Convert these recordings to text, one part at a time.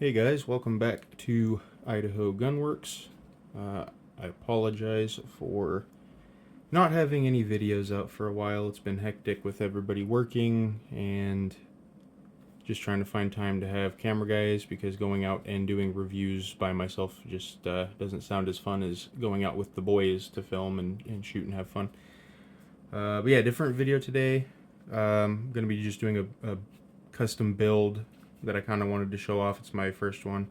Hey guys, welcome back to Idaho Gunworks. I apologize for not having any videos out for a while. It's been hectic with everybody working and just trying to find time to have camera guys, because going out and doing reviews by myself just doesn't sound as fun as going out with the boys to film and shoot and have fun. But yeah, different video today. I'm going to be just doing a custom build that I kind of wanted to show off. It's my first one.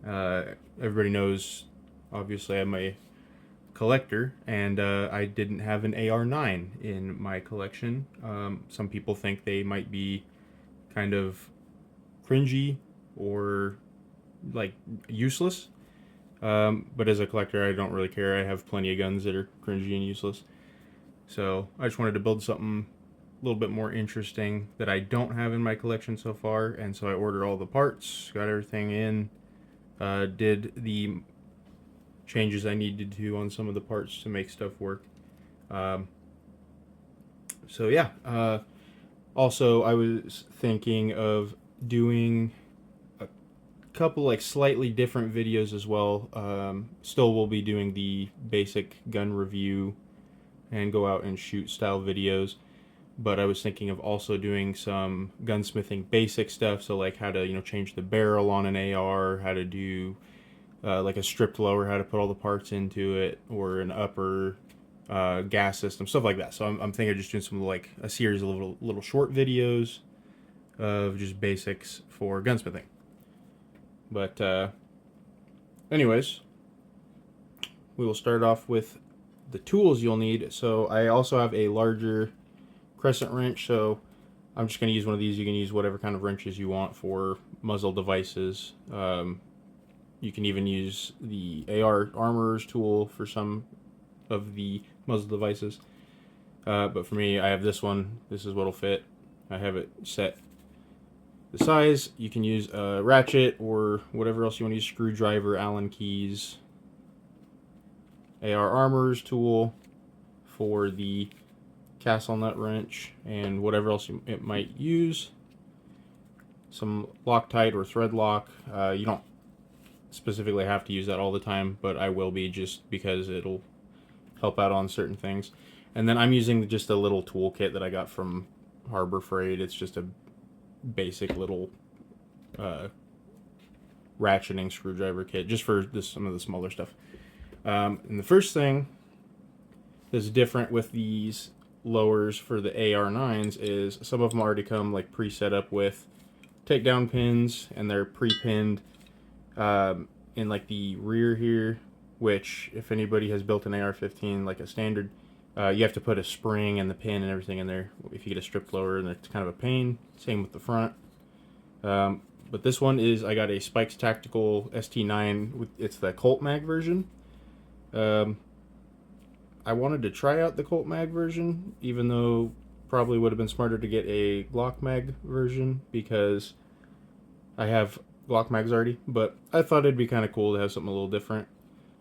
Everybody knows, obviously, I'm a collector, and I didn't have an AR-9 in my collection. Some people think they might be kind of cringy or like useless, but as a collector, I don't really care. I have plenty of guns that are cringy and useless. So I just wanted to build something a little bit more interesting that I don't have in my collection so far, and so I ordered all the parts, got everything in, did the changes I needed to on some of the parts to make stuff work. So yeah, also I was thinking of doing a couple like slightly different videos as well. Still will be doing the basic gun review and go out and shoot style videos, but I was thinking of also doing some gunsmithing basic stuff, so like how to change the barrel on an AR, how to do like a stripped lower, how to put all the parts into it, or an upper gas system, stuff like that. So I'm thinking of just doing some like a series of little short videos of just basics for gunsmithing. But anyways, we will start off with the tools you'll need. So I also have a larger crescent wrench, so I'm just going to use one of these. You can use whatever kind of wrenches you want for muzzle devices. You can even use the AR armorer's tool for some of the muzzle devices. But for me, I have this one. This is what'll fit. I have it set the size. You can use a ratchet or whatever else you want to use, screwdriver, Allen keys. AR armorer's tool for the castle nut wrench and whatever else it might use. Some Loctite or thread lock. You don't specifically have to use that all the time, but I will be, just because it'll help out on certain things. And then I'm using just a little toolkit that I got from Harbor Freight. It's just a basic little ratcheting screwdriver kit, just for some of the smaller stuff. And the first thing that's different with these lowers for the AR-9s is some of them already come like pre-set up with takedown pins, and they're pre-pinned in like the rear here, which if anybody has built an AR-15 like a standard, you have to put a spring and the pin and everything in there if you get a stripped lower, and it's kind of a pain. Same with the front. But this one is, I got a Spikes Tactical ST9. It's the Colt Mag version. I wanted to try out the Colt Mag version, even though probably would have been smarter to get a Glock Mag version, because I have Glock Mags already, but I thought it'd be kind of cool to have something a little different.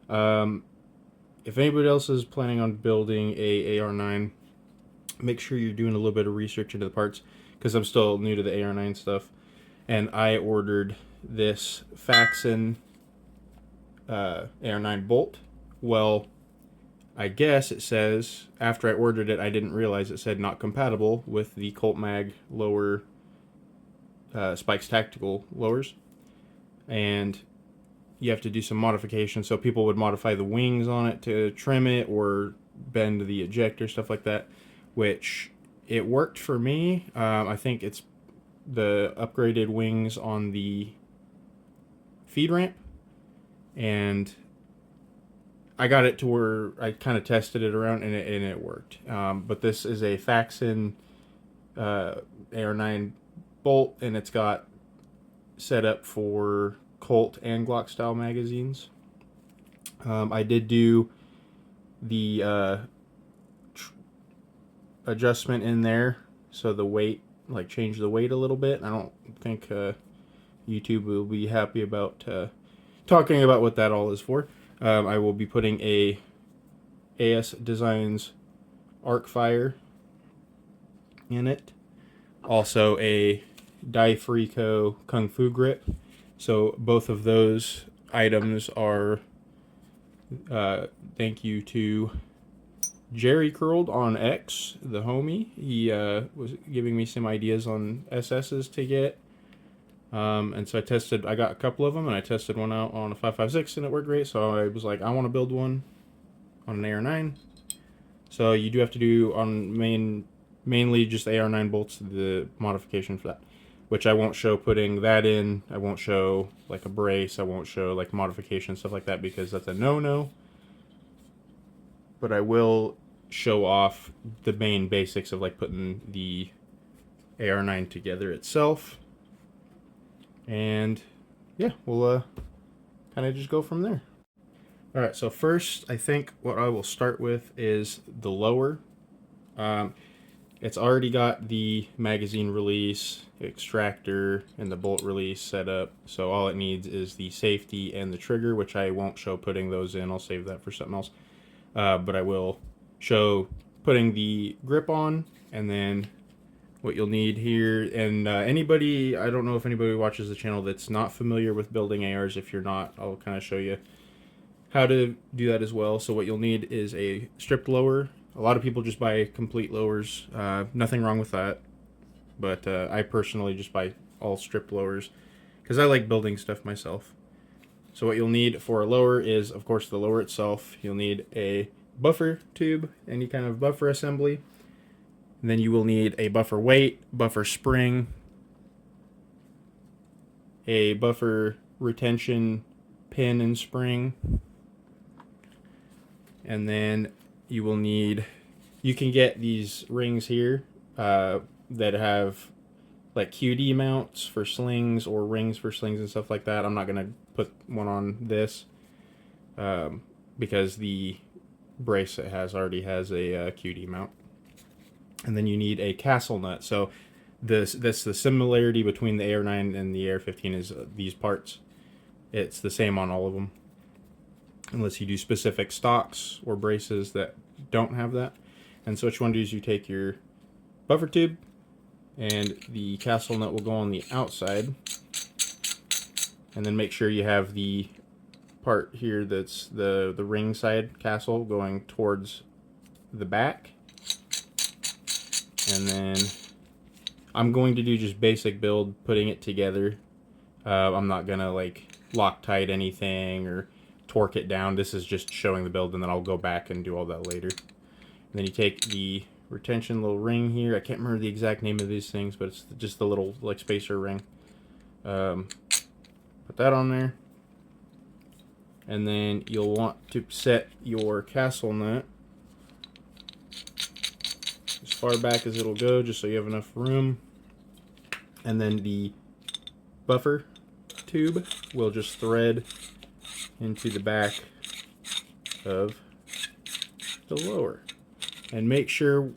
If anybody else is planning on building a AR-9, make sure you're doing a little bit of research into the parts, because I'm still new to the AR-9 stuff, and I ordered this Faxon AR-9 bolt. Well, I guess it says, after I ordered it, I didn't realize it said not compatible with the Colt Mag lower Spikes Tactical lowers, and you have to do some modifications. So people would modify the wings on it to trim it or bend the ejector, stuff like that, which it worked for me. I think it's the upgraded wings on the feed ramp, and I got it to where I kind of tested it around, and it worked. But this is a Faxon AR-9 bolt, and it's got set up for Colt and Glock style magazines. I did do the adjustment in there, so the weight, like change the weight a little bit. I don't think YouTube will be happy about talking about what that all is for. I will be putting a AS Designs arc fire in it. Also a Dai Frico Kung Fu grip. So both of those items are thank you to Jerry Curled on X, the homie. He was giving me some ideas on SSs to get. And so I got a couple of them, and I tested one out on a 5.56, and it worked great. So I was like, I want to build one on an AR-9. So you do have to do mainly just AR-9 bolts, the modification for that, which I won't show putting that in. I won't show like a brace. I won't show like modification, stuff like that, because that's a no-no. But I will show off the main basics of like putting the AR-9 together itself. And yeah, we'll kind of just go from there. Alright, so first I think what I will start with is the lower. It's already got the magazine release, extractor, and the bolt release set up. So all it needs is the safety and the trigger, which I won't show putting those in. I'll save that for something else. But I will show putting the grip on, and then what you'll need here. And anybody, I don't know if anybody watches the channel that's not familiar with building ARs. If you're not, I'll kind of show you how to do that as well. So what you'll need is a stripped lower. A lot of people just buy complete lowers. Nothing wrong with that. But I personally just buy all stripped lowers because I like building stuff myself. So what you'll need for a lower is, of course, the lower itself. You'll need a buffer tube, any kind of buffer assembly. And then you will need a buffer weight, buffer spring, a buffer retention pin and spring, and then you will need, you can get these rings here that have like QD mounts for slings or rings for slings and stuff like that. I'm not going to put one on this because the brace it has already has a QD mount. And then you need a castle nut. So the similarity between the AR-9 and the AR-15 is these parts. It's the same on all of them, unless you do specific stocks or braces that don't have that. And so what you want to do is you take your buffer tube, and the castle nut will go on the outside, and then make sure you have the part here that's the ring side castle going towards the back. And then I'm going to do just basic build, putting it together. I'm not gonna like Loctite anything or torque it down. This is just showing the build, and then I'll go back and do all that later. And then you take the retention little ring here. I can't remember the exact name of these things, but it's just the little like spacer ring. Put that on there. And then you'll want to set your castle nut as far back as it'll go, just so you have enough room. And then the buffer tube will just thread into the back of the lower. And make sure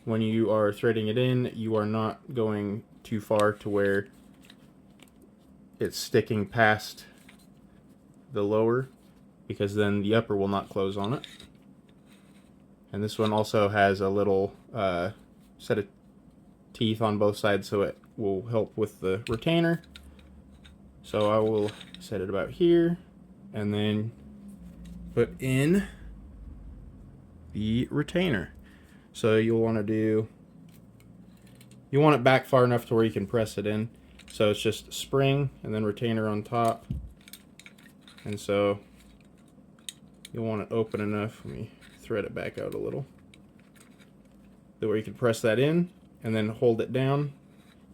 when you are threading it in, you are not going too far to where it's sticking past the lower, because then the upper will not close on it. And this one also has a little set of teeth on both sides, so it will help with the retainer. So I will set it about here, and then put in the retainer. So you'll want to do, you want it back far enough to where you can press it in. So it's just spring and then retainer on top. And so you'll want it open enough. Let me thread it back out a little. That way you can press that in and then hold it down.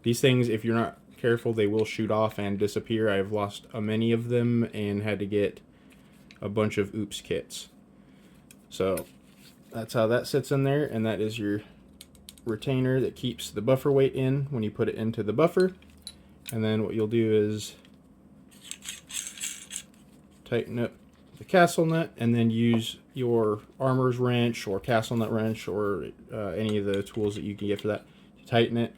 These things, if you're not careful, they will shoot off and disappear. I've lost many of them and had to get a bunch of oops kits. So that's how that sits in there, and that is your retainer that keeps the buffer weight in when you put it into the buffer. And then what you'll do is tighten up the castle nut, and then use your armor's wrench or castle nut wrench or any of the tools that you can get for that to tighten it.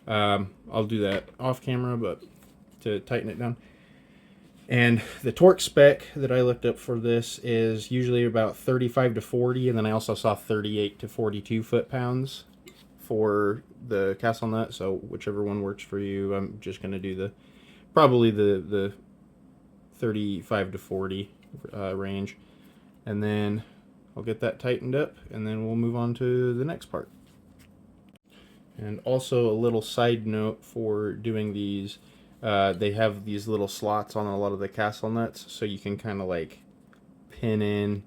I'll do that off camera, but to tighten it down. And the torque spec that I looked up for this is usually about 35 to 40, and then I also saw 38 to 42 foot-pounds for the castle nut, so whichever one works for you. I'm just going to do the probably the 35 to 40 range. And then I'll get that tightened up, and then we'll move on to the next part. And also a little side note for doing these, they have these little slots on a lot of the castle nuts, so you can kind of like pin in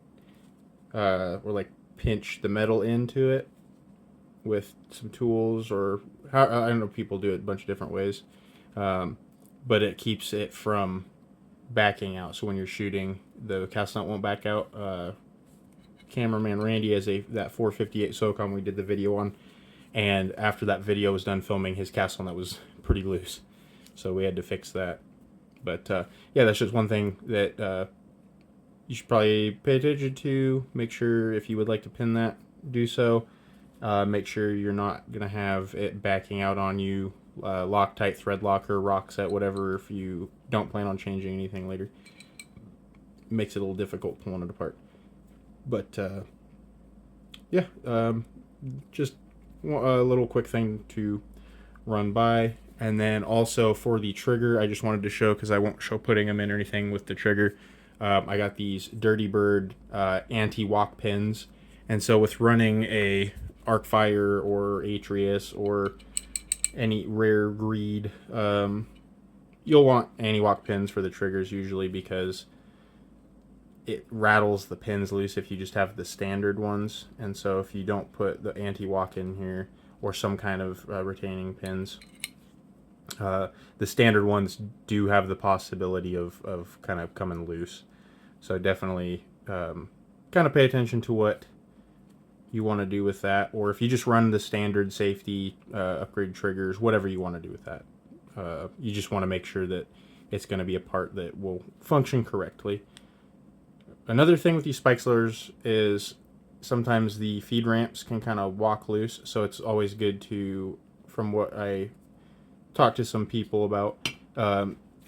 or like pinch the metal into it with some tools, or how, I don't know, people do it a bunch of different ways, but it keeps it from backing out. So when you're shooting, the castle nut won't back out. Cameraman Randy has that 458 SOCOM we did the video on, and after that video was done filming, his castle nut was pretty loose, so we had to fix that. But yeah, that's just one thing that you should probably pay attention to. Make sure if you would like to pin that, do so. Make sure you're not going to have it backing out on you. Loctite, thread locker, rock set, whatever, if you don't plan on changing anything later. It makes it a little difficult pulling it apart. But yeah, just a little quick thing to run by. And then also for the trigger, I just wanted to show, because I won't show putting them in or anything with the trigger, I got these Dirty Bird anti-walk pins. And so with running a Arcfire or Atreus or any rare greed, you'll want anti-walk pins for the triggers usually, because it rattles the pins loose if you just have the standard ones. And so if you don't put the anti-walk in here or some kind of retaining pins, the standard ones do have the possibility of kind of coming loose. So definitely kind of pay attention to what you want to do with that, or if you just run the standard safety upgrade triggers, whatever you want to do with that. You just want to make sure that it's going to be a part that will function correctly. Another thing with these spike slurs is sometimes the feed ramps can kind of walk loose, so it's always good to, from what I talked to some people about,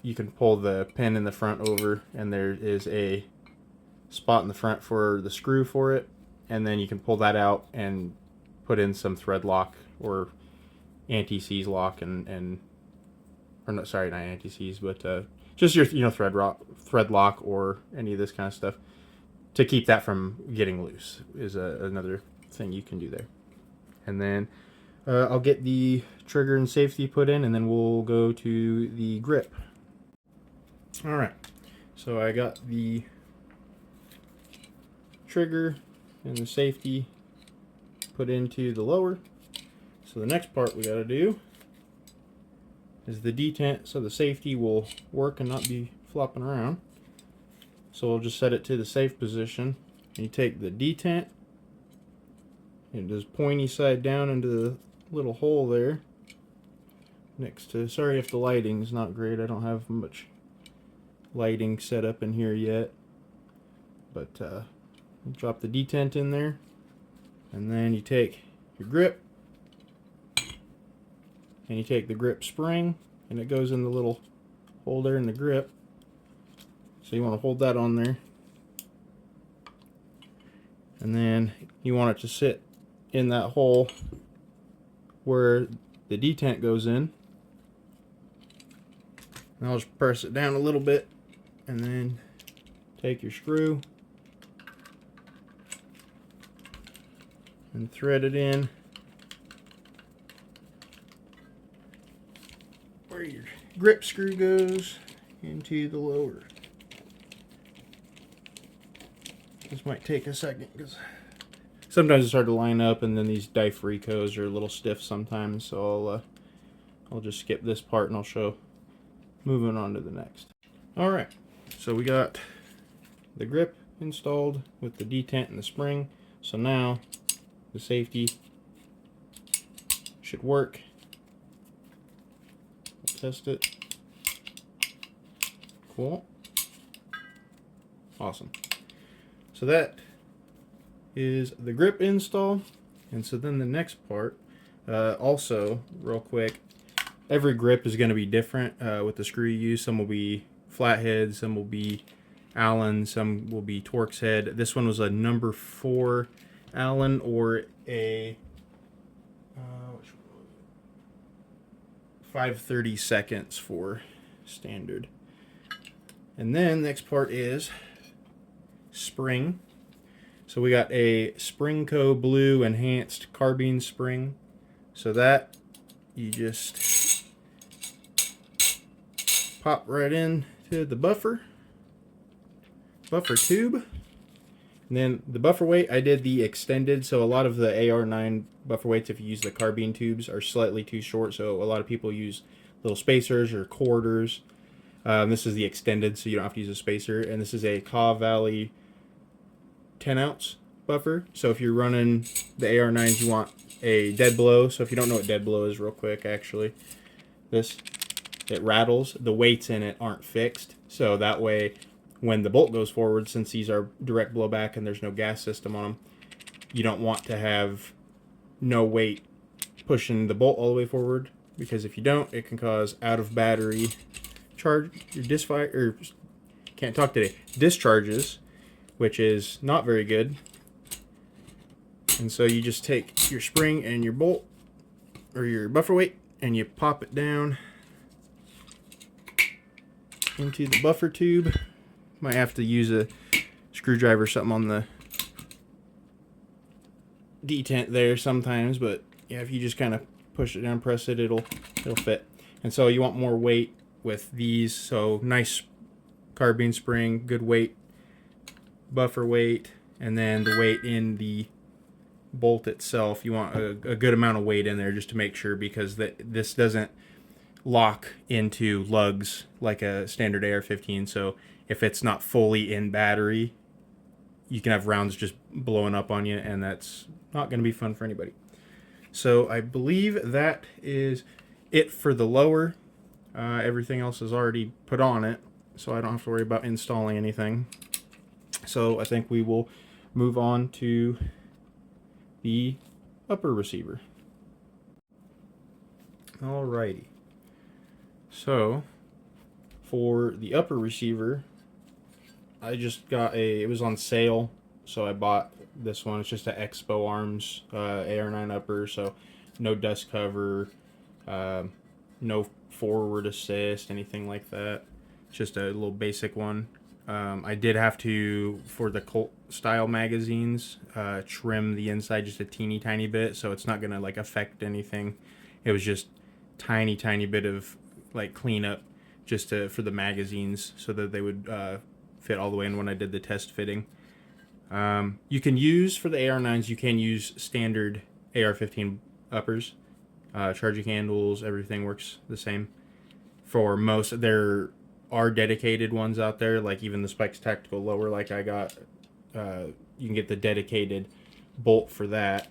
you can pull the pin in the front over, and there is a spot in the front for the screw for it, and then you can pull that out and put in some thread lock or anti-seize lock, and or no, sorry, not anti-seize, but just your thread lock or any of this kind of stuff to keep that from getting loose is another thing you can do there. And then I'll get the trigger and safety put in, and then we'll go to the grip. All right, so I got the trigger and the safety put into the lower. So the next part we got to do is the detent, so the safety will work and not be flopping around. So we'll just set it to the safe position. And you take the detent and just pointy side down into the little hole there next to, sorry if the lighting's not great, I don't have much lighting set up in here yet, but drop the detent in there, and then you take your grip and you take the grip spring, and it goes in the little hole there in the grip. So you want to hold that on there, and then you want it to sit in that hole where the detent goes in. And I'll just press it down a little bit, and then take your screw and thread it in where your grip screw goes into the lower. This might take a second because sometimes it's hard to line up, and then these Difricos are a little stiff sometimes, so I'll just skip this part and I'll show moving on to the next. Alright, so we got the grip installed with the detent and the spring, so now the safety should work. We'll test it. Cool. Awesome. So that is the grip install. And so then the next part, also real quick, every grip is going to be different with the screw you use. Some will be flathead, some will be Allen, some will be Torx head. This one was a number 4 Allen or a 5/32 for standard. And then the next part is spring. So we got a Springco Blue Enhanced Carbine Spring. So that you just pop right in to the buffer tube. And then the buffer weight, I did the extended. So a lot of the AR-9 buffer weights, if you use the carbine tubes, are slightly too short. So a lot of people use little spacers or quarters. This is the extended, so you don't have to use a spacer. And this is a Kaw Valley 10-ounce buffer. So if you're running the AR-9s, you want a dead blow. So if you don't know what dead blow is, real quick, actually, it rattles. The weights in it aren't fixed, so that way when the bolt goes forward, since these are direct blowback and there's no gas system on them, you don't want to have no weight pushing the bolt all the way forward, because if you don't, it can cause out of battery charge your discharges, which is not very good. And so you just take your spring and your bolt or your buffer weight and you pop it down into the buffer tube. Might have to use a screwdriver or something on the detent there sometimes, but yeah, if you just kind of push it down, press it, it'll fit. And so you want more weight with these, so nice carbine spring, good weight, buffer weight, and then the weight in the bolt itself, you want a good amount of weight in there just to make sure, because this doesn't lock into lugs like a standard AR-15. So if it's not fully in battery, you can have rounds just blowing up on you, and that's not going to be fun for anybody. So I believe that is it for the lower. Everything else is already put on it, so I don't have to worry about installing anything. So I think we will move on to the upper receiver. Alrighty. So for the upper receiver, I just got it was on sale, so I bought this one. It's just an Expo Arms AR-9 upper, so no dust cover, no forward assist, anything like that. It's just a little basic one. I did have to, for the Colt style magazines, trim the inside just a teeny tiny bit, so it's not gonna like affect anything. It was just tiny bit of like cleanup just for the magazines, so that they would fit all the way in when I did the test fitting. You can use, for the AR-9s, you can use standard AR-15 uppers. Charging handles, everything works the same. For most, there are dedicated ones out there, like even the Spikes Tactical Lower, like I got. You can get the dedicated bolt for that.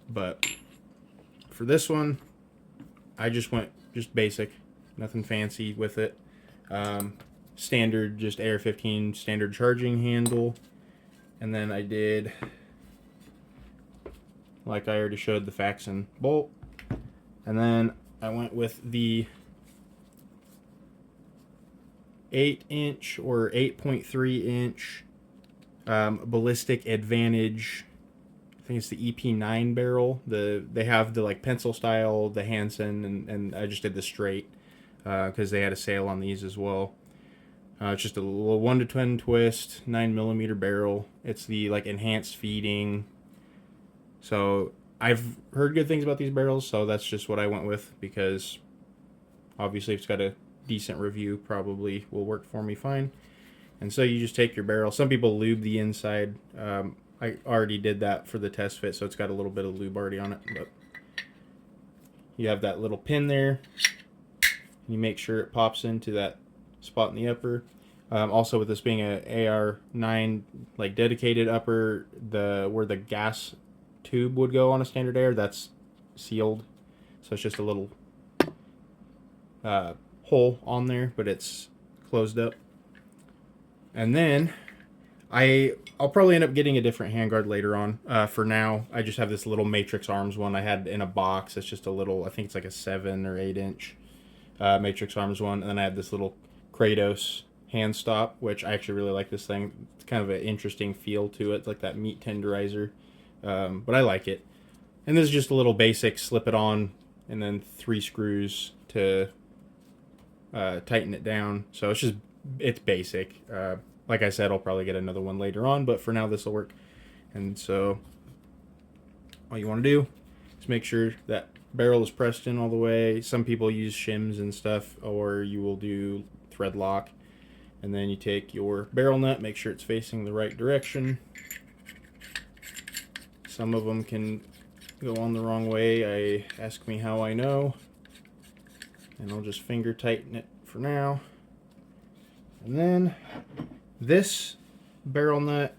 But for this one, I just went basic, nothing fancy with it. Standard, just AR-15 standard charging handle. And then I did, like I already showed, the Faxon bolt. And then I went with the 8-inch or 8.3-inch Ballistic Advantage. I think it's the EP9 barrel. They have the like pencil style, the Hansen, and I just did the straight because they had a sale on these as well. It's just a little 1-to-10 twist, 9mm barrel. It's the like enhanced feeding. So I've heard good things about these barrels, so that's just what I went with, because obviously if it's got a decent review, probably will work for me fine. And so you just take your barrel. Some people lube the inside. I already did that for the test fit, so it's got a little bit of lube already on it. But you have that little pin there. You make sure it pops into that spot in the upper. Also, with this being a AR-9 like dedicated upper, where the gas tube would go on a standard AR, that's sealed, so it's just a little hole on there, but it's closed up. And then I'll probably end up getting a different handguard later on. For now, I just have this little Matrix Arms one I had in a box. It's just a little, I think it's like a 7 or 8-inch Matrix Arms one. And then I have this little Kratos hand stop, which I actually really like this thing. It's kind of an interesting feel to it. It's like that meat tenderizer. But I like it. And this is just a little basic slip it on and then 3 screws to tighten it down. So it's basic. Like I said, I'll probably get another one later on, but for now this will work. And so all you want to do is make sure that barrel is pressed in all the way. Some people use shims and stuff, or you will do thread lock. And then you take your barrel nut, make sure it's facing the right direction. Some of them can go on the wrong way. Ask me how I know. And I'll just finger tighten it for now. And then this barrel nut,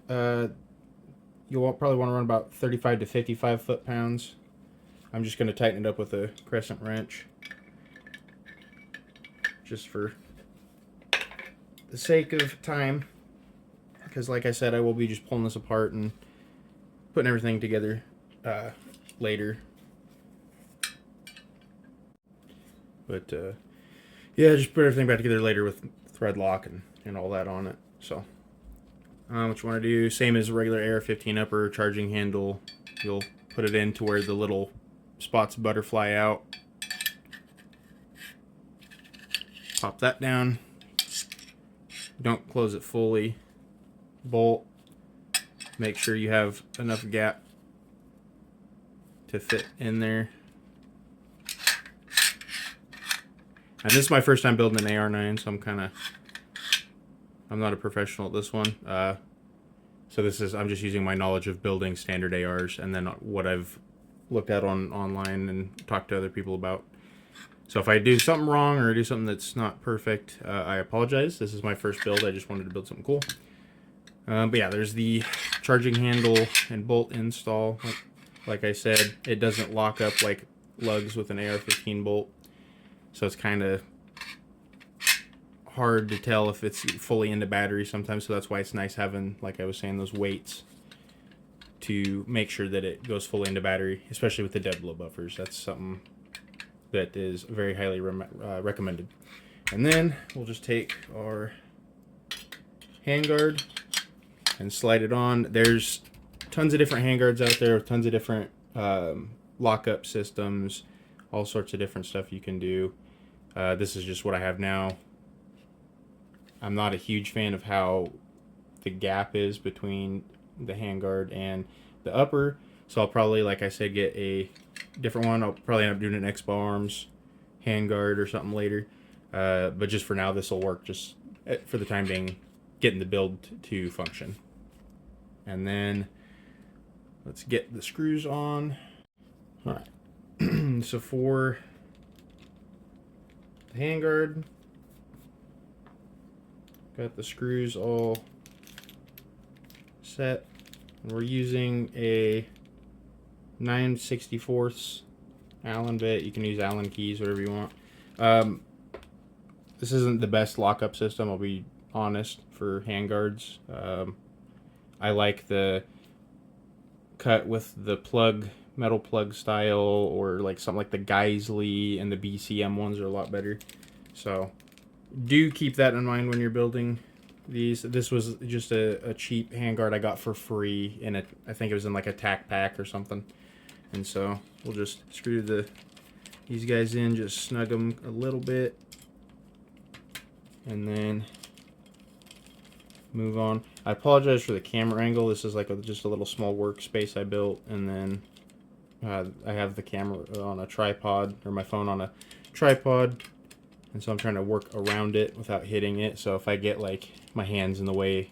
you'll probably want to run about 35 to 55 foot-pounds. I'm just going to tighten it up with a crescent wrench, just for the sake of time, because like I said, I will be just pulling this apart and putting everything together later. But yeah, just put everything back together later with thread lock and all that on it. So what you want to do, same as a regular AR-15 upper charging handle, you'll put it in to where the little spots butterfly out. Pop that down. Don't close it fully. Bolt. Make sure you have enough gap to fit in there. And this is my first time building an AR-9, so I'm not a professional at this one. So I'm just using my knowledge of building standard ARs and then what I've looked at online and talked to other people about. So if I do something wrong or do something that's not perfect, I apologize. This is my first build. I just wanted to build something cool. But yeah, there's the charging handle and bolt install. Like I said, it doesn't lock up like lugs with an AR-15 bolt. So it's kind of hard to tell if it's fully into battery sometimes. So that's why it's nice having, like I was saying, those weights to make sure that it goes fully into battery, especially with the dead blow buffers. That's something that is very highly recommended. And then we'll just take our handguard and slide it on. There's tons of different handguards out there, tons of different lockup systems, all sorts of different stuff you can do. This is just what I have now. I'm not a huge fan of how the gap is between the handguard and the upper, so I'll probably, like I said, get a different one. I'll probably end up doing an Expo Arms handguard or something later, but just for now this will work, just for the time being, getting the build to function. And then let's get the screws on. All right. So for the handguard, got the screws all set. And we're using a 9/64 Allen bit. You can use Allen keys, whatever you want. This isn't the best lockup system, I'll be honest, for handguards. I like the cut with the plug, metal plug style, or like something like the Geisley and the BCM ones are a lot better. So do keep that in mind when you're building these. This was just a cheap handguard I got for free in I think it was in like a tack pack or something. And so we'll just screw these guys in, just snug them a little bit, and then move on. I apologize for the camera angle. This is like just a little small workspace I built, and then I have the camera on a tripod, or my phone on a tripod, and so I'm trying to work around it without hitting it. So if I get like my hands in the way,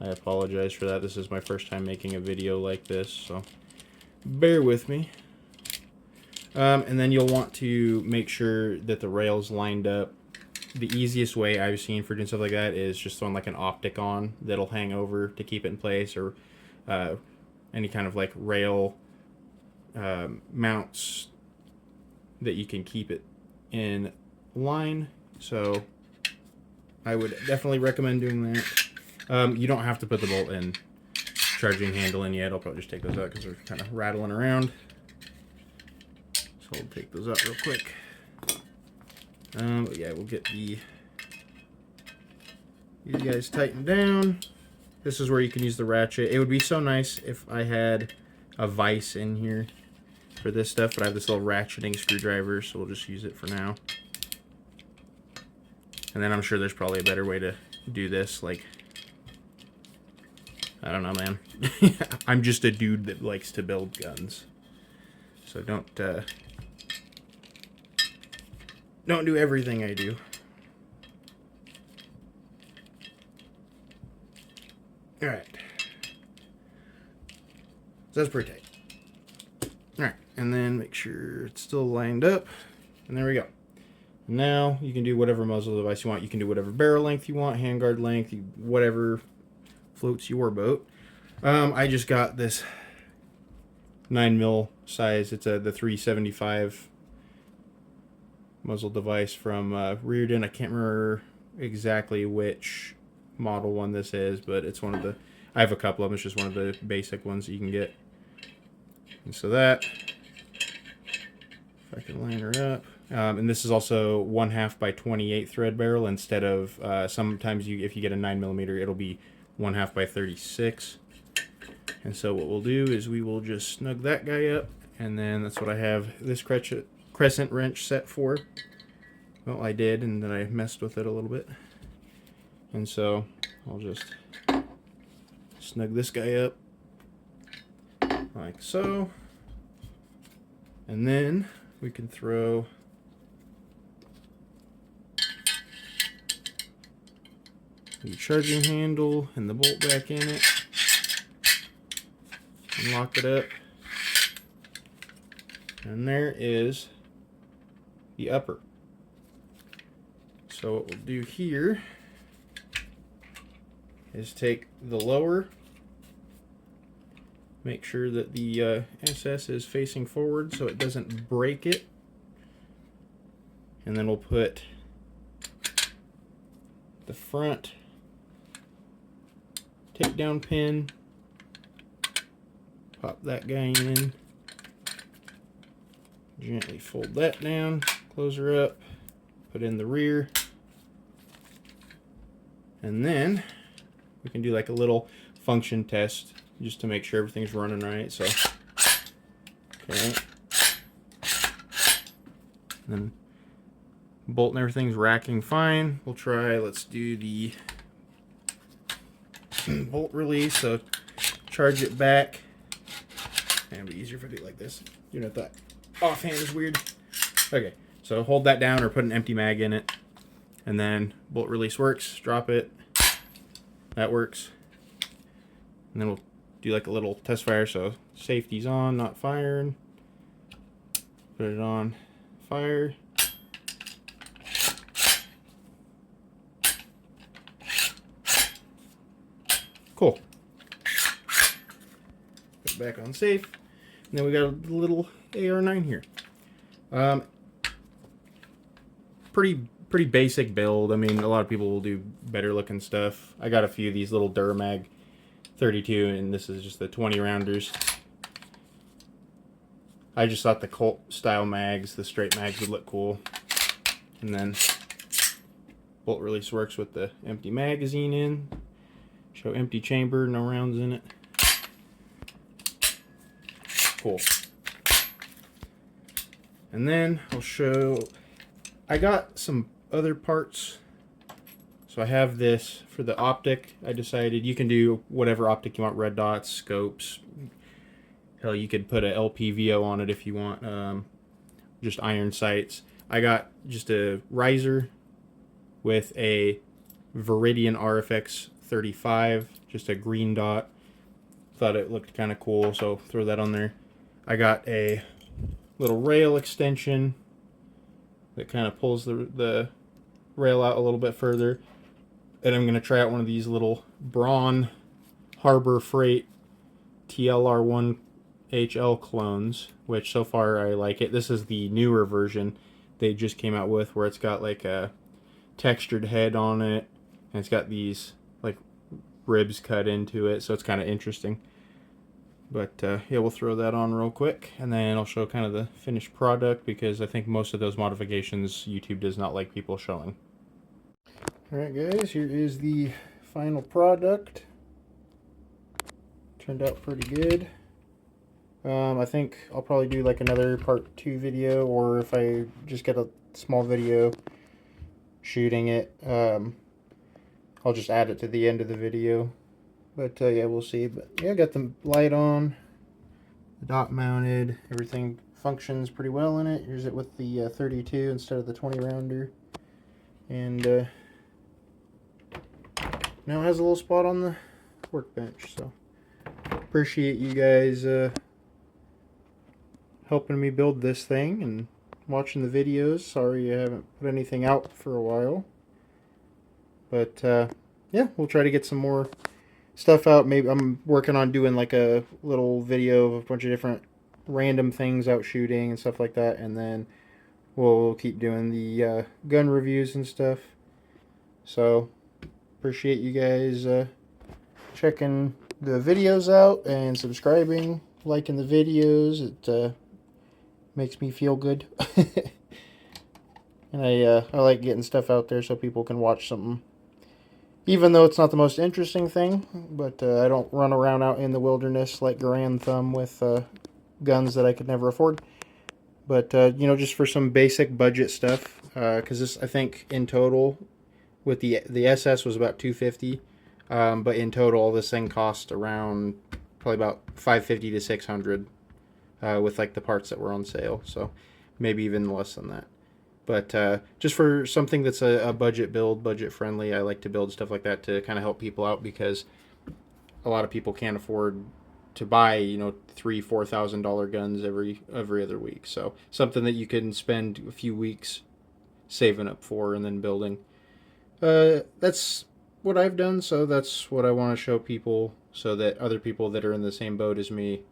I apologize for that. This is my first time making a video like this, so bear with me. And then you'll want to make sure that the rail's lined up. The easiest way I've seen for doing stuff like that is just throwing like an optic on that'll hang over to keep it in place, or any kind of like rail mounts that you can keep it in line. So I would definitely recommend doing that. You don't have to put the bolt and charging handle in yet. I'll probably just take those out because they're kind of rattling around. So I'll take those out real quick. But yeah, we'll get these guys tightened down. This is where you can use the ratchet. It would be so nice if I had a vise in here for this stuff, but I have this little ratcheting screwdriver, so we'll just use it for now. And then I'm sure there's probably a better way to do this. Like, I don't know, man. I'm just a dude that likes to build guns. So don't do everything I do. Alright. So that's pretty tight. Alright, and then make sure it's still lined up. And there we go. Now you can do whatever muzzle device you want. You can do whatever barrel length you want, handguard length, whatever floats your boat. I just got this 9mm size. It's the 375 muzzle device from Reardon. I can't remember exactly which model one this is, but it's one of the... I have a couple of them. It's just one of the basic ones that you can get. And so that... If I can line her up. And this is also 1/2 by 28 thread barrel instead of sometimes if you get a 9mm, it'll be 1/2 by 36. And so what we'll do is we will just snug that guy up, and then that's what I have this crescent wrench set for. Well, I did, and then I messed with it a little bit. And so I'll just snug this guy up like so. And then we can throw the charging handle and the bolt back in it. And lock it up. And there is the upper. So what we'll do here is take the lower, make sure that the SS is facing forward so it doesn't break it, and then we'll put the front takedown pin, pop that guy in, gently fold that down, close her up, put in the rear, and then we can do like a little function test just to make sure everything's running right. So, okay. And then bolt and everything's racking fine. We'll try, let's do the bolt release. So charge it back. And it'll be easier if I do it like this. You know, that offhand is weird. Okay, so hold that down or put an empty mag in it. And then bolt release works. Drop it. That works. And then we'll do like a little test fire. So safety's on, not firing. Put it on, fire. Cool. Put it back on safe. And then we got a little AR-9 here. Pretty basic build. I mean, a lot of people will do better looking stuff. I got a few of these little Durmag 32, and this is just the 20 rounders. I just thought the Colt style mags, the straight mags, would look cool. And then bolt release works with the empty magazine in. Show empty chamber, no rounds in it. Cool. And then I'll show, I got some other parts. So I have this for the optic. I decided you can do whatever optic you want, red dots, scopes. Hell, you could put a LPVO on it if you want, just iron sights. I got just a riser with a Viridian RFX 35, just a green dot. Thought it looked kind of cool, so throw that on there. I got a little rail extension that kind of pulls the rail out a little bit further. And I'm going to try out one of these little Braun Harbor Freight TLR1 HL clones, which so far I like it. This is the newer version they just came out with, where it's got like a textured head on it, and it's got these like ribs cut into it, so it's kind of interesting. But yeah, we'll throw that on real quick, and then I'll show kind of the finished product, because I think most of those modifications YouTube does not like people showing. Alright guys, here is the final product. Turned out pretty good. I think I'll probably do like another part 2 video, or if I just get a small video shooting it. I'll just add it to the end of the video. But yeah, we'll see. But yeah, got the light on, the dot mounted, everything functions pretty well in it. Here's it with the 32 instead of the 20 rounder. And now it has a little spot on the workbench. So appreciate you guys helping me build this thing and watching the videos. Sorry I haven't put anything out for a while. But yeah, we'll try to get some more stuff out. Maybe I'm working on doing like a little video of a bunch of different random things out shooting and stuff like that, and then we'll keep doing the gun reviews and stuff. So appreciate you guys checking the videos out and subscribing, liking the videos. It makes me feel good. And I like getting stuff out there so people can watch something, even though it's not the most interesting thing. But I don't run around out in the wilderness like Grand Thumb with guns that I could never afford. But you know, just for some basic budget stuff, because this, I think in total with the SS was about $250, but in total this thing cost around probably about $550 to $600 with like the parts that were on sale. So maybe even less than that. But just for something that's a budget build, budget friendly, I like to build stuff like that to kind of help people out, because a lot of people can't afford to buy, you know, $3,000-$4,000 guns every other week. So something that you can spend a few weeks saving up for and then building. That's what I've done, so that's what I want to show people, so that other people that are in the same boat as me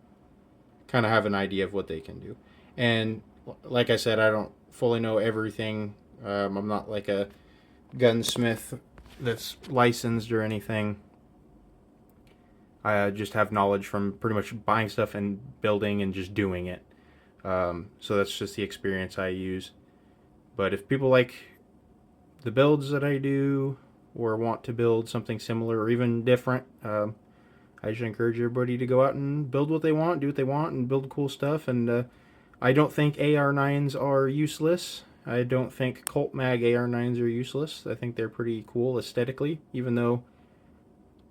kind of have an idea of what they can do. And like I said, I don't fully know everything. I'm not like a gunsmith that's licensed or anything. I just have knowledge from pretty much buying stuff and building and just doing it. So that's just the experience I use. But if people like the builds that I do, or want to build something similar or even different, I should encourage everybody to go out and build what they want, do what they want, and build cool stuff. And I don't think AR-9s are useless. I don't think Colt Mag AR-9s are useless. I think they're pretty cool aesthetically, even though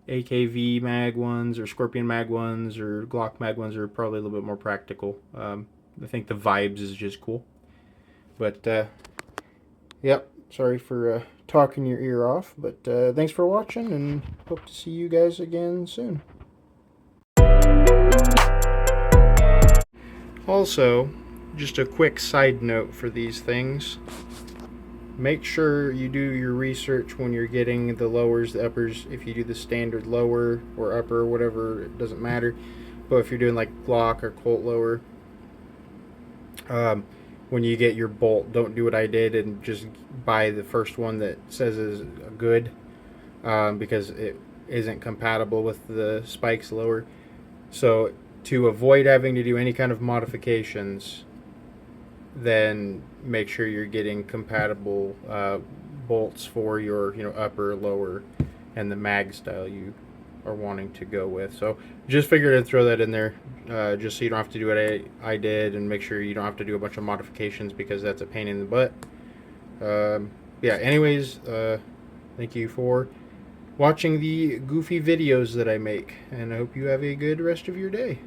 AKV Mag ones or Scorpion Mag ones or Glock Mag ones are probably a little bit more practical. I think the vibes is just cool. But, yep, sorry for talking your ear off. But thanks for watching, and hope to see you guys again soon. Also, just a quick side note for these things. Make sure you do your research when you're getting the lowers, the uppers. If you do the standard lower or upper, whatever, it doesn't matter. But if you're doing like Glock or Colt lower, when you get your bolt, don't do what I did and just buy the first one that says is good, because it isn't compatible with the spikes lower. So to avoid having to do any kind of modifications, then make sure you're getting compatible bolts for your, you know, upper, lower, and the mag style you are wanting to go with. So just figured I'd throw that in there, just so you don't have to do what I did, and make sure you don't have to do a bunch of modifications, because that's a pain in the butt. Yeah, anyways, thank you for watching the goofy videos that I make, and I hope you have a good rest of your day.